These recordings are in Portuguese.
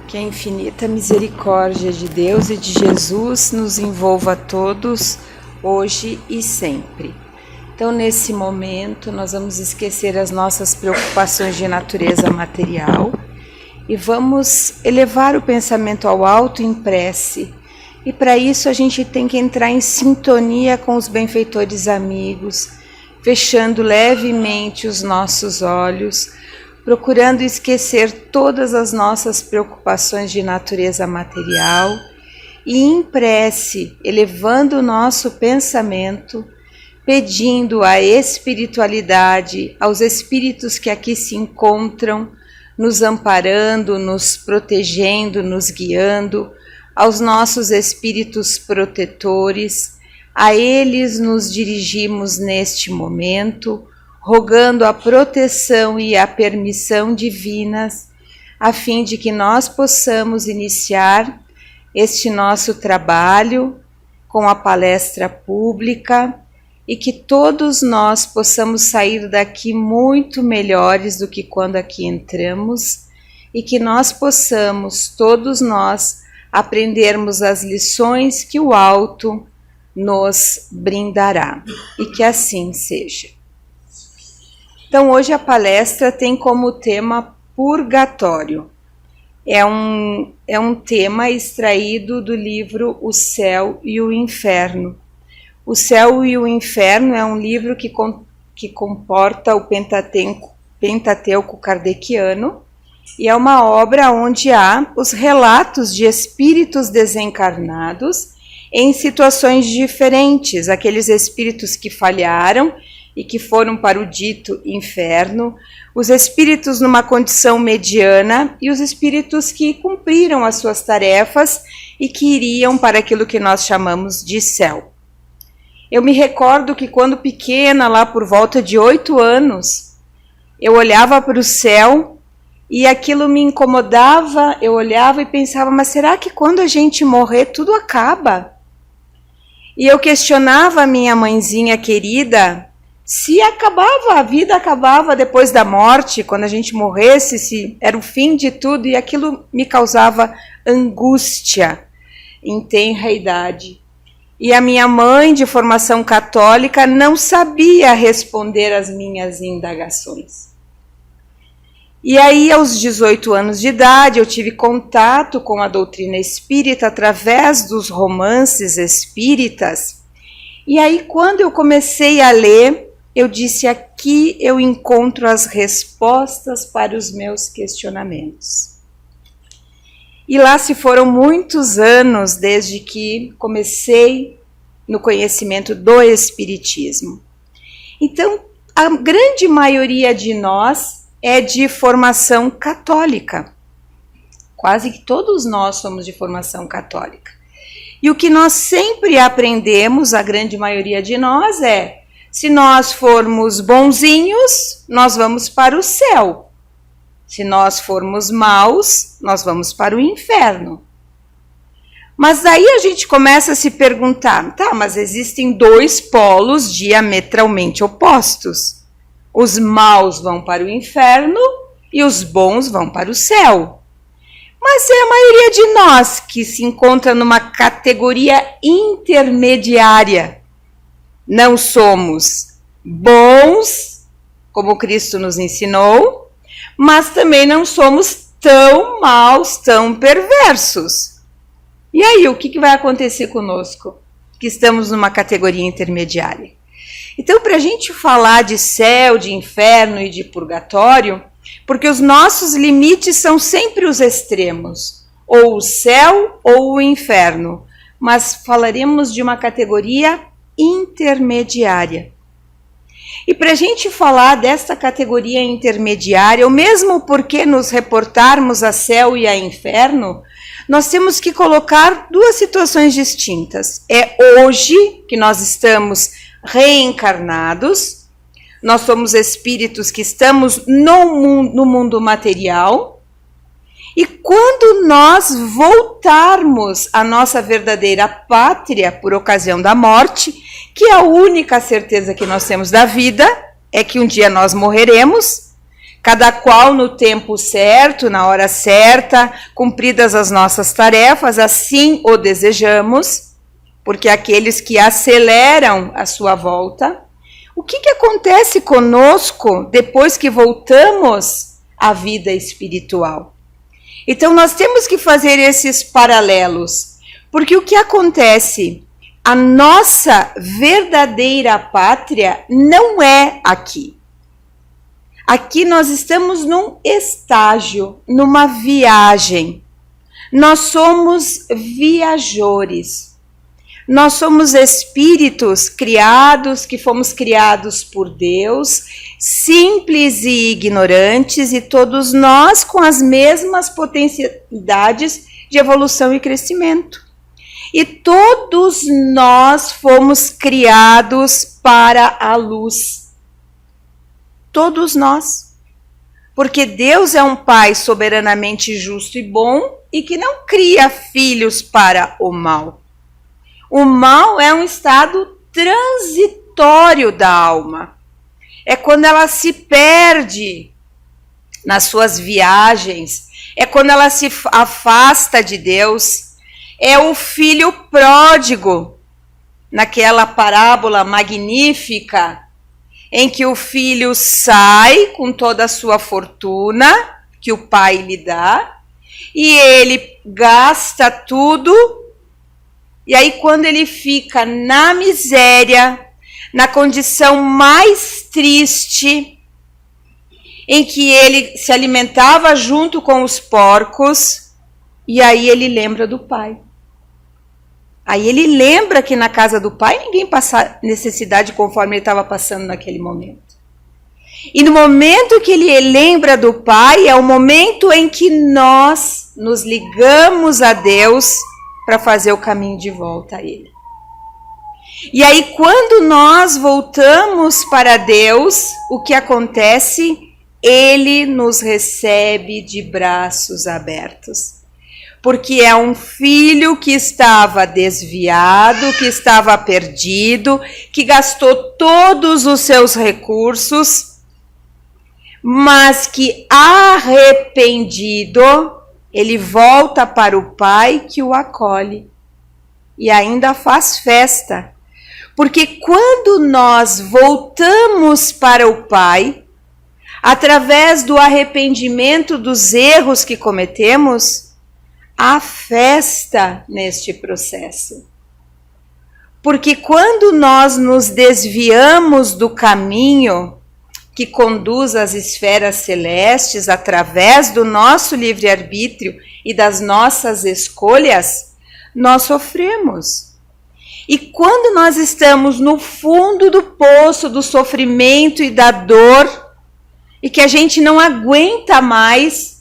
Que a infinita misericórdia de Deus e de Jesus nos envolva a todos, hoje e sempre. Então, nesse momento, nós vamos esquecer as nossas preocupações de natureza material e vamos elevar o pensamento ao alto em prece. E para isso a gente tem que entrar em sintonia com os benfeitores amigos, fechando levemente os nossos olhos, procurando esquecer todas as nossas preocupações de natureza material e em prece, elevando o nosso pensamento, pedindo à espiritualidade, aos espíritos que aqui se encontram, nos amparando, nos protegendo, nos guiando, aos nossos espíritos protetores, a eles nos dirigimos neste momento, rogando a proteção e a permissão divinas, a fim de que nós possamos iniciar este nosso trabalho com a palestra pública e que todos nós possamos sair daqui muito melhores do que quando aqui entramos e que nós possamos, todos nós, aprendermos as lições que o alto nos brindará e que assim seja. Então, hoje a palestra tem como tema purgatório. É um tema extraído do livro O Céu e o Inferno. O Céu e o Inferno é um livro que comporta o Pentateuco kardeciano e é uma obra onde há os relatos de espíritos desencarnados em situações diferentes, aqueles espíritos que falharam e que foram para o dito inferno, os espíritos numa condição mediana e os espíritos que cumpriram as suas tarefas e que iriam para aquilo que nós chamamos de céu. Eu me recordo que quando pequena, lá por volta de 8 anos, eu olhava para o céu e aquilo me incomodava, eu olhava e pensava, mas será que quando a gente morrer tudo acaba? E eu questionava a minha mãezinha querida, se acabava, a vida acabava depois da morte, quando a gente morresse, se era o fim de tudo, e aquilo me causava angústia em tenra idade. E a minha mãe, de formação católica, não sabia responder às minhas indagações. E aí, aos 18 anos de idade, eu tive contato com a doutrina espírita através dos romances espíritas. E aí, quando eu comecei a ler, eu disse, aqui eu encontro as respostas para os meus questionamentos. E lá se foram muitos anos desde que comecei no conhecimento do Espiritismo. Então, a grande maioria de nós é de formação católica. Quase que todos nós somos de formação católica. E o que nós sempre aprendemos, a grande maioria de nós, é se nós formos bonzinhos, nós vamos para o céu. Se nós formos maus, nós vamos para o inferno. Mas daí a gente começa a se perguntar, tá, mas existem 2 polos diametralmente opostos. Os maus vão para o inferno e os bons vão para o céu. Mas é a maioria de nós que se encontra numa categoria intermediária. Não somos bons, como Cristo nos ensinou, mas também não somos tão maus, tão perversos. E aí, o que vai acontecer conosco? Que estamos numa categoria intermediária. Então, para a gente falar de céu, de inferno e de purgatório, porque os nossos limites são sempre os extremos, ou o céu ou o inferno, mas falaremos de uma categoria intermediária. E para a gente falar desta categoria intermediária, ou mesmo porque nos reportarmos a céu e a inferno, nós temos que colocar 2 situações distintas. É hoje que nós estamos reencarnados, nós somos espíritos que estamos no mundo material, e quando nós voltarmos à nossa verdadeira pátria por ocasião da morte, que a única certeza que nós temos da vida é que um dia nós morreremos, cada qual no tempo certo, na hora certa, cumpridas as nossas tarefas, assim o desejamos, porque aqueles que aceleram a sua volta. O que acontece conosco depois que voltamos à vida espiritual? Então nós temos que fazer esses paralelos, porque o que acontece? A nossa verdadeira pátria não é aqui. Aqui nós estamos num estágio, numa viagem. Nós somos viajores. Nós somos espíritos criados, que fomos criados por Deus, simples e ignorantes, e todos nós com as mesmas potencialidades de evolução e crescimento. E todos nós fomos criados para a luz. Todos nós. Porque Deus é um Pai soberanamente justo e bom e que não cria filhos para o mal. O mal é um estado transitório da alma. É quando ela se perde nas suas viagens. É quando ela se afasta de Deus. É o filho pródigo, naquela parábola magnífica, em que o filho sai com toda a sua fortuna, que o pai lhe dá, e ele gasta tudo, e aí quando ele fica na miséria, na condição mais triste, em que ele se alimentava junto com os porcos, e aí ele lembra do pai. Aí ele lembra que na casa do pai ninguém passa necessidade conforme ele estava passando naquele momento. E no momento que ele lembra do pai, é o momento em que nós nos ligamos a Deus para fazer o caminho de volta a ele. E aí quando nós voltamos para Deus, o que acontece? Ele nos recebe de braços abertos. Porque é um filho que estava desviado, que estava perdido, que gastou todos os seus recursos, mas que arrependido, ele volta para o pai que o acolhe e ainda faz festa. Porque quando nós voltamos para o pai, através do arrependimento dos erros que cometemos, há festa neste processo. Porque quando nós nos desviamos do caminho que conduz às esferas celestes através do nosso livre-arbítrio e das nossas escolhas, nós sofremos. E quando nós estamos no fundo do poço do sofrimento e da dor, e que a gente não aguenta mais,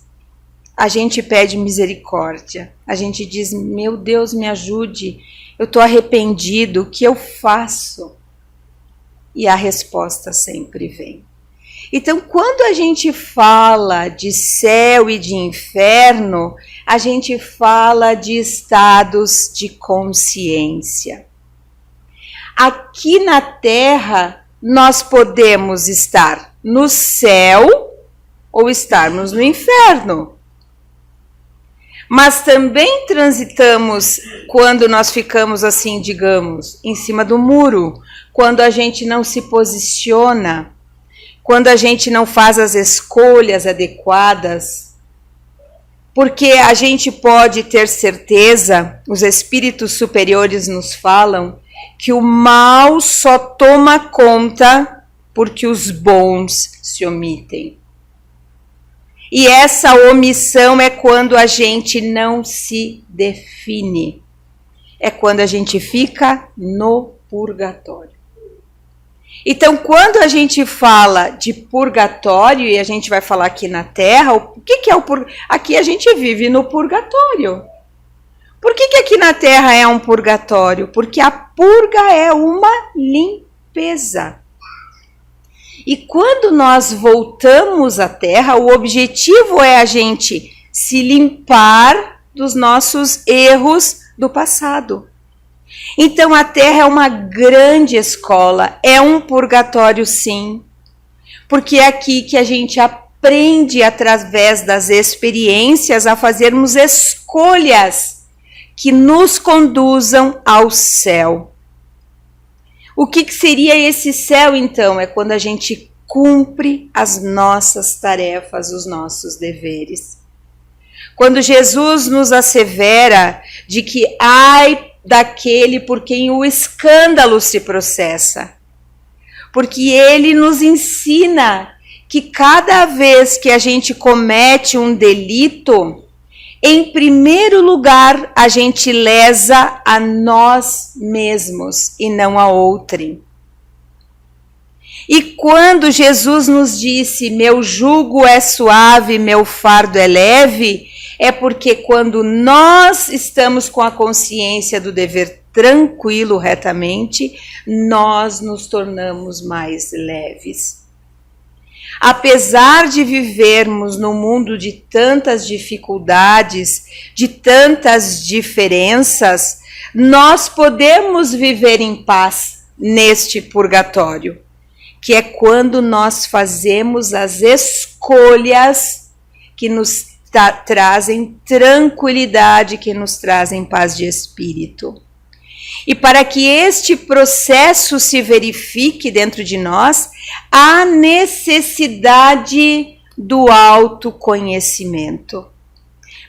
a gente pede misericórdia. A gente diz, meu Deus, me ajude, eu estou arrependido, o que eu faço? E a resposta sempre vem. Então, quando a gente fala de céu e de inferno, a gente fala de estados de consciência. Aqui na Terra, nós podemos estar no céu ou estarmos no inferno. Mas também transitamos quando nós ficamos assim, digamos, em cima do muro, quando a gente não se posiciona, quando a gente não faz as escolhas adequadas, porque a gente pode ter certeza, os espíritos superiores nos falam, que o mal só toma conta porque os bons se omitem. E essa omissão é quando a gente não se define. É quando a gente fica no purgatório. Então, quando a gente fala de purgatório, e a gente vai falar aqui na Terra, o que é o purgatório? Aqui a gente vive no purgatório. Por que aqui na Terra é um purgatório? Porque a purga é uma limpeza. E quando nós voltamos à Terra, o objetivo é a gente se limpar dos nossos erros do passado. Então a Terra é uma grande escola, é um purgatório sim, porque é aqui que a gente aprende através das experiências a fazermos escolhas que nos conduzam ao céu. O que seria esse céu, então? É quando a gente cumpre as nossas tarefas, os nossos deveres. Quando Jesus nos assevera de que ai daquele por quem o escândalo se processa. Porque ele nos ensina que cada vez que a gente comete um delito, em primeiro lugar, a gente lesa a nós mesmos e não a outrem. E quando Jesus nos disse, meu jugo é suave, meu fardo é leve, é porque quando nós estamos com a consciência do dever tranquilo, retamente, nós nos tornamos mais leves. Apesar de vivermos num mundo de tantas dificuldades, de tantas diferenças, nós podemos viver em paz neste purgatório, que é quando nós fazemos as escolhas que nos trazem tranquilidade, que nos trazem paz de espírito. E para que este processo se verifique dentro de nós, há necessidade do autoconhecimento.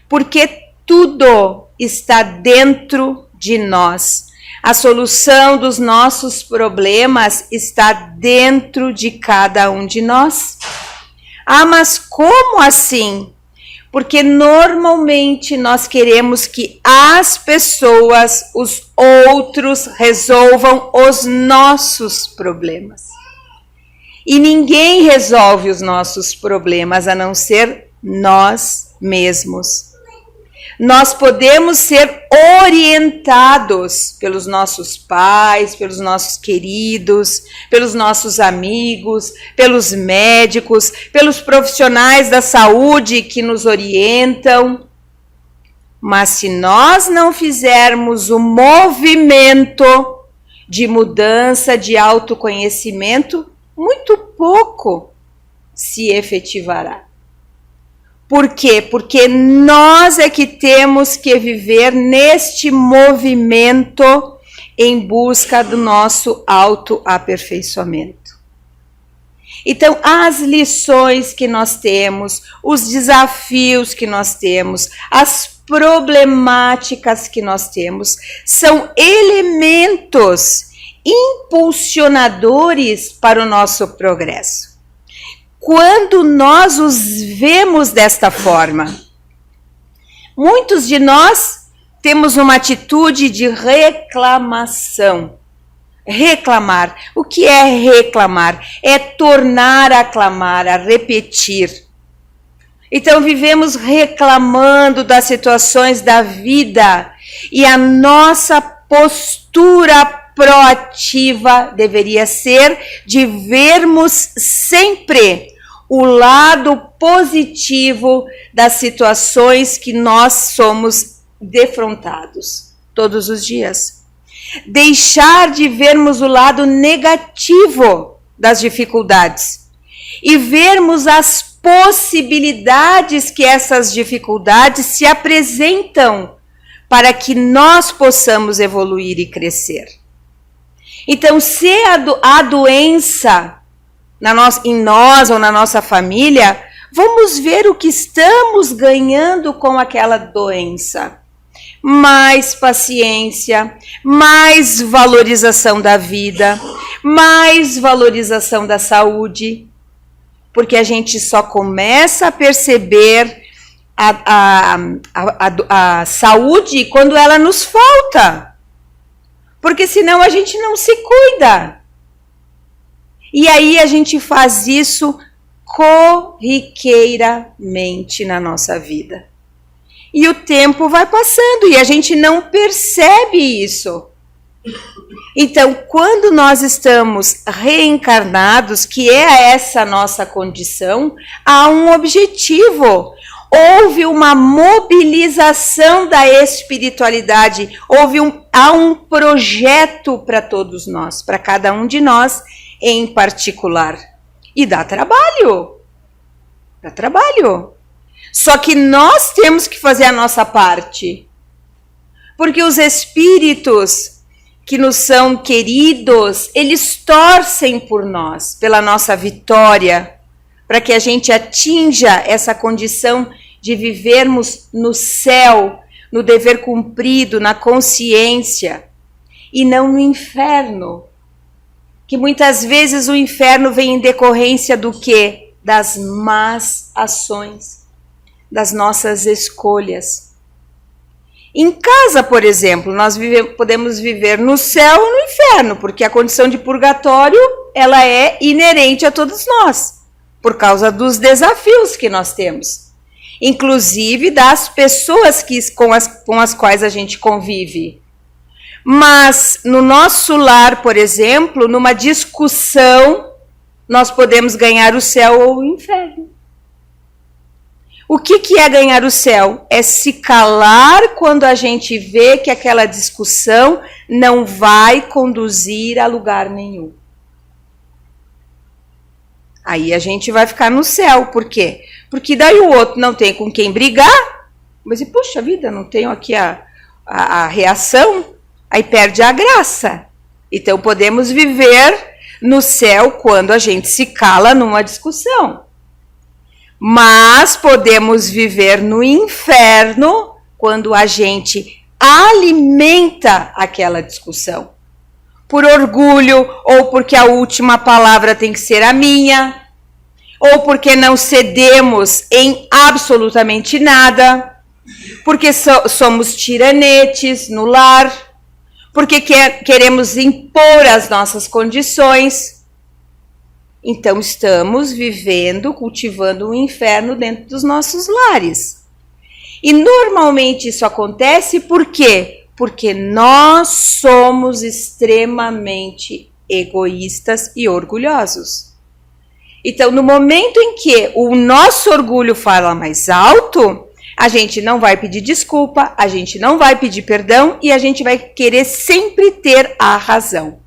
Porque tudo está dentro de nós. A solução dos nossos problemas está dentro de cada um de nós. Ah, mas como assim? Porque normalmente nós queremos que as pessoas, os outros, resolvam os nossos problemas. E ninguém resolve os nossos problemas a não ser nós mesmos. Nós podemos ser orientados pelos nossos pais, pelos nossos queridos, pelos nossos amigos, pelos médicos, pelos profissionais da saúde que nos orientam. Mas se nós não fizermos o movimento de mudança, de autoconhecimento, muito pouco se efetivará. Por quê? Porque nós é que temos que viver neste movimento em busca do nosso autoaperfeiçoamento. Então, as lições que nós temos, os desafios que nós temos, as problemáticas que nós temos, são elementos impulsionadores para o nosso progresso. Quando nós os vemos desta forma, muitos de nós temos uma atitude de reclamação. Reclamar. O que é reclamar? É tornar a clamar, a repetir. Então vivemos reclamando das situações da vida e a nossa postura proativa deveria ser de vermos sempre o lado positivo das situações que nós somos defrontados todos os dias. Deixar de vermos o lado negativo das dificuldades e vermos as possibilidades que essas dificuldades se apresentam para que nós possamos evoluir e crescer. Então, se a doença em nós ou na nossa família, vamos ver o que estamos ganhando com aquela doença. Mais paciência, mais valorização da vida, mais valorização da saúde, porque a gente só começa a perceber a saúde quando ela nos falta. Porque senão a gente não se cuida. E aí a gente faz isso corriqueiramente na nossa vida. E o tempo vai passando e a gente não percebe isso. Então, quando nós estamos reencarnados, que é essa nossa condição, há um objetivo. Houve uma mobilização da espiritualidade, há um projeto para todos nós, para cada um de nós em particular. E dá trabalho. Dá trabalho. Só que nós temos que fazer a nossa parte. Porque os espíritos que nos são queridos, eles torcem por nós, pela nossa vitória, para que a gente atinja essa condição de vivermos no céu, no dever cumprido, na consciência, e não no inferno. Que muitas vezes o inferno vem em decorrência do quê? Das más ações, das nossas escolhas. Em casa, por exemplo, nós podemos viver no céu ou no inferno, porque a condição de purgatório, ela é inerente a todos nós, por causa dos desafios que nós temos, inclusive das pessoas com as quais a gente convive. Mas no nosso lar, por exemplo, numa discussão, nós podemos ganhar o céu ou o inferno. O que é ganhar o céu? É se calar quando a gente vê que aquela discussão não vai conduzir a lugar nenhum. Aí a gente vai ficar no céu. Por quê? Porque daí o outro não tem com quem brigar, mas puxa vida, não tenho aqui a reação, aí perde a graça. Então podemos viver no céu quando a gente se cala numa discussão. Mas podemos viver no inferno quando a gente alimenta aquela discussão. Por orgulho, ou porque a última palavra tem que ser a minha, ou porque não cedemos em absolutamente nada, porque somos tiranetes no lar, porque queremos impor as nossas condições. Então estamos vivendo, cultivando um inferno dentro dos nossos lares. E normalmente isso acontece por quê? Porque nós somos extremamente egoístas e orgulhosos. Então, no momento em que o nosso orgulho fala mais alto, a gente não vai pedir desculpa, a gente não vai pedir perdão e a gente vai querer sempre ter a razão.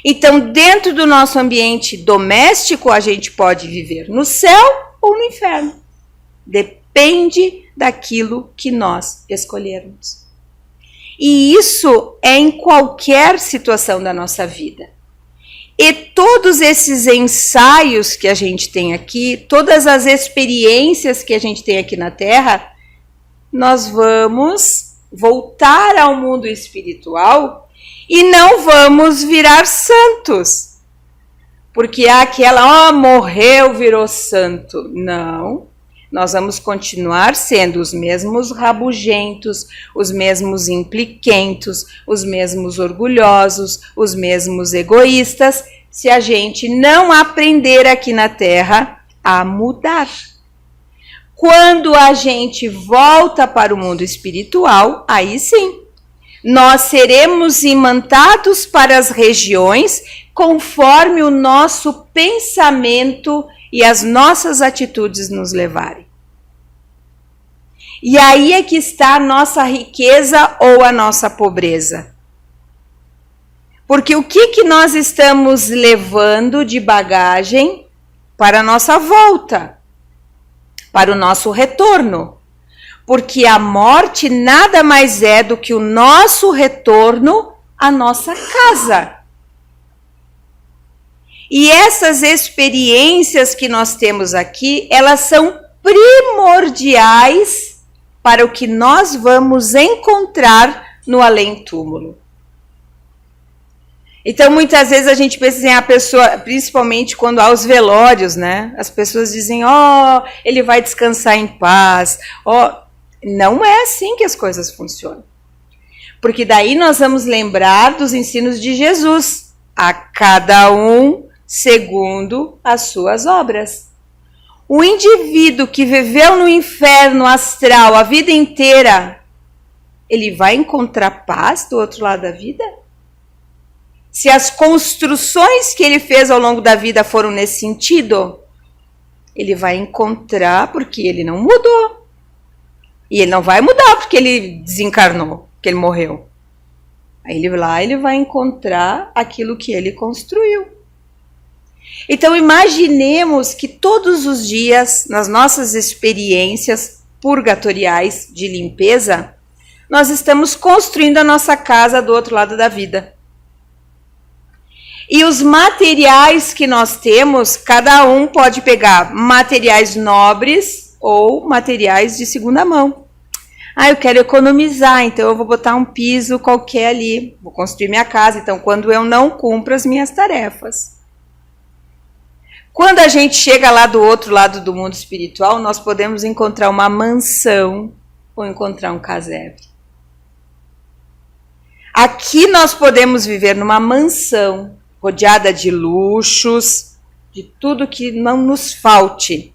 Então, dentro do nosso ambiente doméstico, a gente pode viver no céu ou no inferno. Depende daquilo que nós escolhermos. E isso é em qualquer situação da nossa vida. E todos esses ensaios que a gente tem aqui, todas as experiências que a gente tem aqui na Terra, nós vamos voltar ao mundo espiritual e não vamos virar santos. Porque aquela, morreu, virou santo. Não. Nós vamos continuar sendo os mesmos rabugentos, os mesmos impliquentos, os mesmos orgulhosos, os mesmos egoístas, se a gente não aprender aqui na Terra a mudar. Quando a gente volta para o mundo espiritual, aí sim, nós seremos imantados para as regiões conforme o nosso pensamento e as nossas atitudes nos levarem. E aí é que está a nossa riqueza ou a nossa pobreza. Porque o que nós estamos levando de bagagem para a nossa volta, para o nosso retorno? Porque a morte nada mais é do que o nosso retorno à nossa casa. E essas experiências que nós temos aqui, elas são primordiais para o que nós vamos encontrar no além-túmulo. Então, muitas vezes a gente pensa em a pessoa, principalmente quando há os velórios, né? As pessoas dizem, ele vai descansar em paz. Não é assim que as coisas funcionam. Porque daí nós vamos lembrar dos ensinos de Jesus. A cada um segundo as suas obras. O indivíduo que viveu no inferno astral a vida inteira, ele vai encontrar paz do outro lado da vida? Se as construções que ele fez ao longo da vida foram nesse sentido, ele vai encontrar porque ele não mudou. E ele não vai mudar porque ele desencarnou, porque ele morreu. Aí ele vai encontrar aquilo que ele construiu. Então imaginemos que todos os dias, nas nossas experiências purgatoriais de limpeza, nós estamos construindo a nossa casa do outro lado da vida. E os materiais que nós temos, cada um pode pegar materiais nobres ou materiais de segunda mão. Eu quero economizar, então eu vou botar um piso qualquer ali, vou construir minha casa, então quando eu não cumpro as minhas tarefas. Quando a gente chega lá do outro lado do mundo espiritual, nós podemos encontrar uma mansão ou encontrar um casebre. Aqui nós podemos viver numa mansão, rodeada de luxos, de tudo que não nos falte.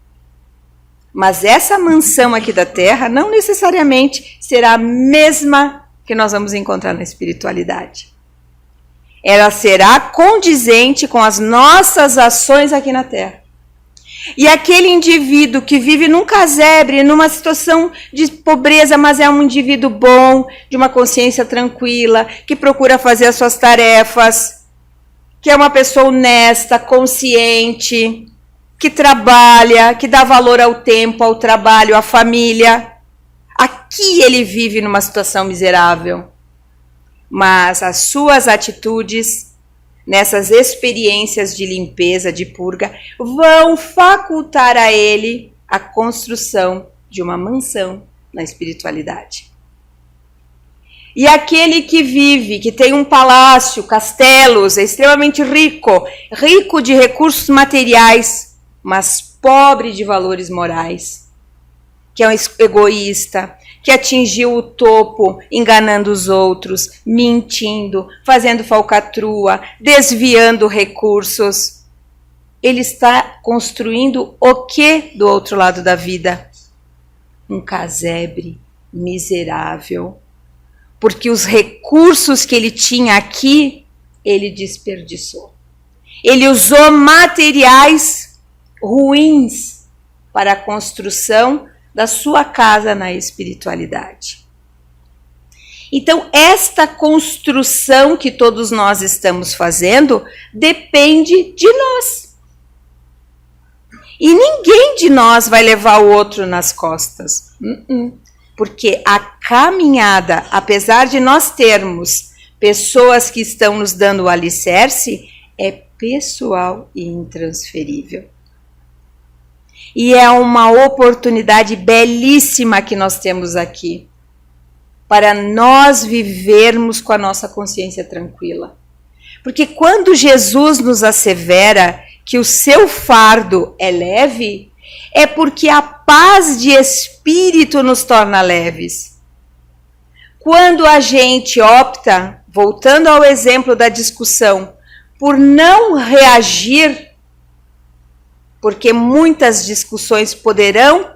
Mas essa mansão aqui da Terra não necessariamente será a mesma que nós vamos encontrar na espiritualidade. Ela será condizente com as nossas ações aqui na Terra. E aquele indivíduo que vive num casebre, numa situação de pobreza, mas é um indivíduo bom, de uma consciência tranquila, que procura fazer as suas tarefas, que é uma pessoa honesta, consciente, que trabalha, que dá valor ao tempo, ao trabalho, à família. Aqui ele vive numa situação miserável. Mas as suas atitudes, nessas experiências de limpeza, de purga, vão facultar a ele a construção de uma mansão na espiritualidade. E aquele que vive, que tem um palácio, castelos, é extremamente rico, rico de recursos materiais, mas pobre de valores morais, que é um egoísta, que atingiu o topo enganando os outros, mentindo, fazendo falcatrua, desviando recursos. Ele está construindo o que do outro lado da vida? Um casebre miserável. Porque os recursos que ele tinha aqui, ele desperdiçou. Ele usou materiais ruins para a construção da sua casa na espiritualidade. Então, esta construção que todos nós estamos fazendo depende de nós. E ninguém de nós vai levar o outro nas costas. Porque a caminhada, apesar de nós termos pessoas que estão nos dando o alicerce, é pessoal e intransferível. E é uma oportunidade belíssima que nós temos aqui para nós vivermos com a nossa consciência tranquila. Porque quando Jesus nos assevera que o seu fardo é leve, é porque a paz de espírito nos torna leves. Quando a gente opta, voltando ao exemplo da discussão, por não reagir, porque muitas discussões poderão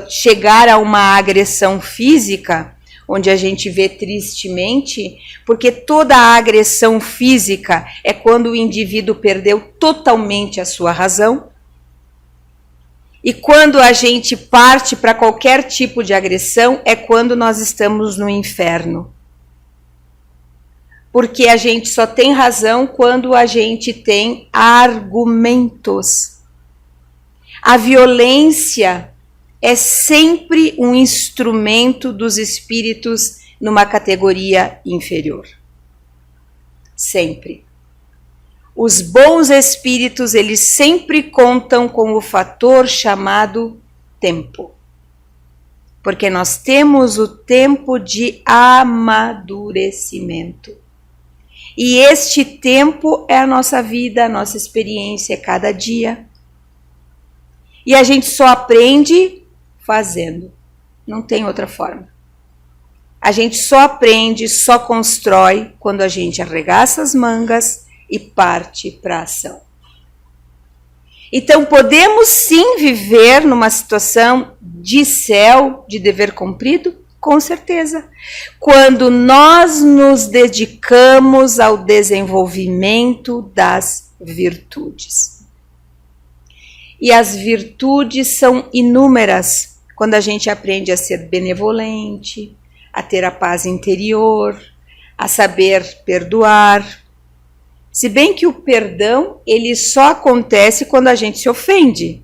chegar a uma agressão física, onde a gente vê tristemente, porque toda a agressão física é quando o indivíduo perdeu totalmente a sua razão. E quando a gente parte para qualquer tipo de agressão, é quando nós estamos no inferno. Porque a gente só tem razão quando a gente tem argumentos. A violência é sempre um instrumento dos espíritos numa categoria inferior. Sempre. Os bons espíritos, eles sempre contam com o fator chamado tempo. Porque nós temos o tempo de amadurecimento. E este tempo é a nossa vida, a nossa experiência, cada dia. E a gente só aprende fazendo. Não tem outra forma. A gente só aprende, só constrói quando a gente arregaça as mangas e parte para a ação. Então, podemos sim viver numa situação de céu, de dever cumprido? Com certeza. Quando nós nos dedicamos ao desenvolvimento das virtudes. E as virtudes são inúmeras quando a gente aprende a ser benevolente, a ter a paz interior, a saber perdoar, Se bem que o perdão, ele só acontece quando a gente se ofende.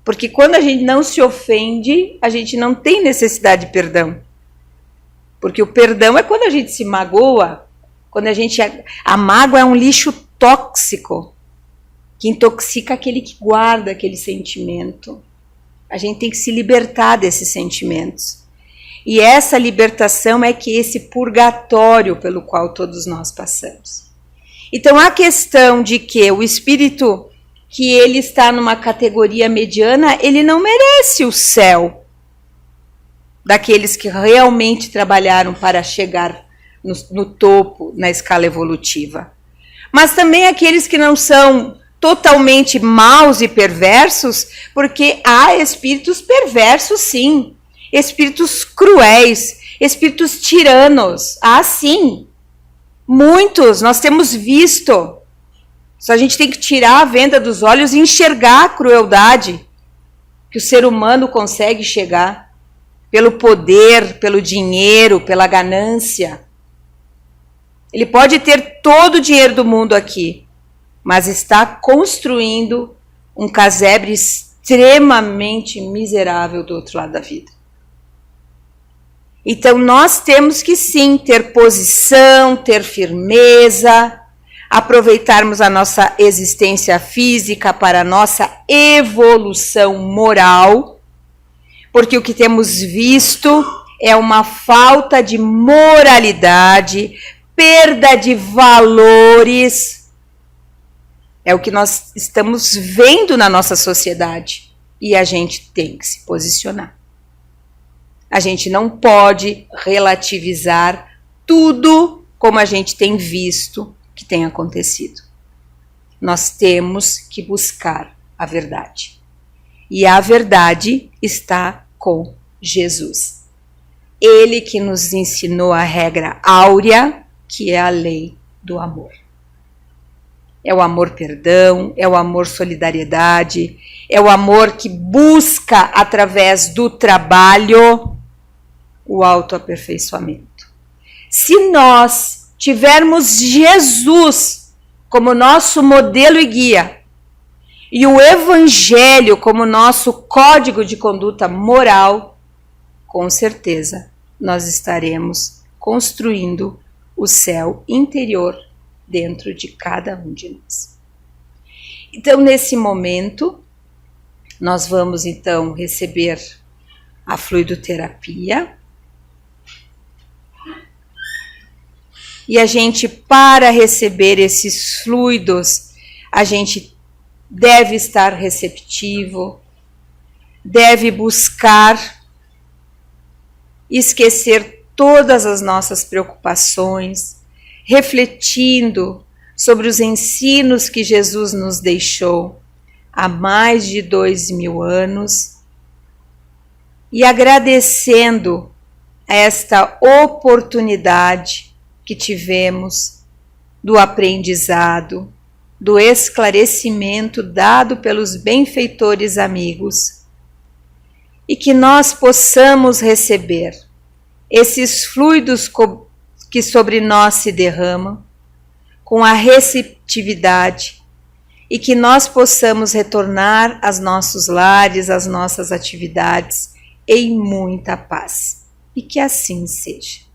Porque quando a gente não se ofende, a gente não tem necessidade de perdão. Porque o perdão é quando a gente se magoa, quando a mágoa é um lixo tóxico, que intoxica aquele que guarda aquele sentimento. A gente tem que se libertar desses sentimentos. E essa libertação é que esse purgatório pelo qual todos nós passamos. Então a questão de que o espírito que ele está numa categoria mediana, ele não merece o céu daqueles que realmente trabalharam para chegar no topo na escala evolutiva. Mas também aqueles que não são totalmente maus e perversos, porque há espíritos perversos sim, espíritos cruéis, espíritos tiranos, há sim, muitos, nós temos visto. Só a gente tem que tirar a venda dos olhos e enxergar a crueldade que o ser humano consegue chegar, pelo poder, pelo dinheiro, pela ganância. Ele pode ter todo o dinheiro do mundo aqui, mas está construindo um casebre extremamente miserável do outro lado da vida. Então nós temos que sim ter posição, ter firmeza, aproveitarmos a nossa existência física para a nossa evolução moral, porque o que temos visto é uma falta de moralidade, perda de valores. É o que nós estamos vendo na nossa sociedade e a gente tem que se posicionar. A gente não pode relativizar tudo como a gente tem visto que tem acontecido. Nós temos que buscar a verdade. E a verdade está com Jesus. Ele que nos ensinou a regra áurea, que é a lei do amor. É o amor perdão, é o amor solidariedade, é o amor que busca através do trabalho o autoaperfeiçoamento. Se nós tivermos Jesus como nosso modelo e guia, e o Evangelho como nosso código de conduta moral, com certeza nós estaremos construindo o céu interior dentro de cada um de nós. Então, nesse momento, nós vamos então receber a fluidoterapia. E a gente, para receber esses fluidos, a gente deve estar receptivo, deve buscar esquecer todas as nossas preocupações, refletindo sobre os ensinos que Jesus nos deixou há mais de 2000 anos e agradecendo esta oportunidade que tivemos do aprendizado, do esclarecimento dado pelos benfeitores amigos, e que nós possamos receber esses fluidos que sobre nós se derramam com a receptividade e que nós possamos retornar aos nossos lares, às nossas atividades em muita paz. E que assim seja.